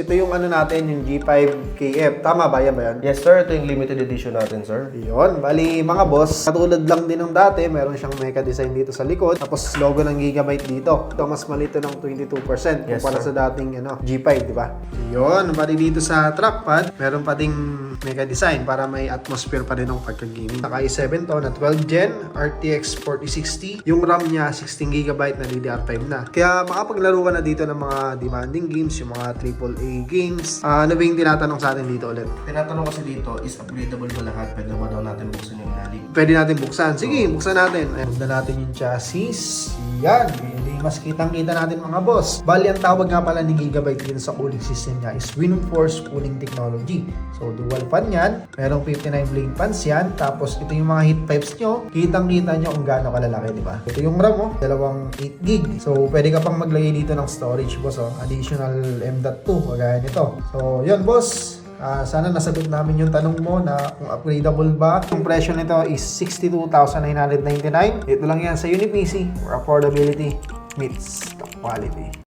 ito yung ano natin, yung G5KF. Tama ba yan ba yan? Yes sir, ito yung limited edition natin sir. Yun, bali mga boss, katulad lang din ng dati, meron siyang mecha design dito sa likod, tapos logo ng Gigabyte dito. Ito mas malito ng 22% Yes, kumpara sir. sa dating G5, di ba? Yun, bali dito sa trackpad, meron pa ding mecha design para may atmosphere pa rin ng pagka-gaming. Naka i7 to na 12 Gen, RTX 4060. Yung RAM niya, 16GB na DDR5 na. Kaya makapaglaro ka na dito ng mga demanding games, yung mga AAA games. Ano ba yung tinatanong sa atin dito ulit? Tinatanong kasi dito, is upgradable ba lahat? Pwede ba daw natin buksan yung ilalim? Pwede natin buksan. Sige, buksan natin. Ayun na natin yung chassis. Yan. Hindi mas kitang-kita natin mga boss. Bali, ang tawag nga pala ni Gigabyte dito sa cooling system niya is WindForce Cooling Technology. So, dual fan yan. Merong 59 blade fans yan. Tapos, ito yung mga heat pipes nyo. Kitang-kita nyo kung gaano kalalaki, di ba? Ito yung RAM, oh. Dalawang 8 gig. So, pwede ka pang maglagay dito ng storage, boss, oh. Additional M.2. Kagaya nito. So, yun, boss. Sana nasagot namin yung tanong mo na kung upgradable ba. Yung presyo nito is 62,999. Ito lang yan sa UniPC where affordability meets the quality.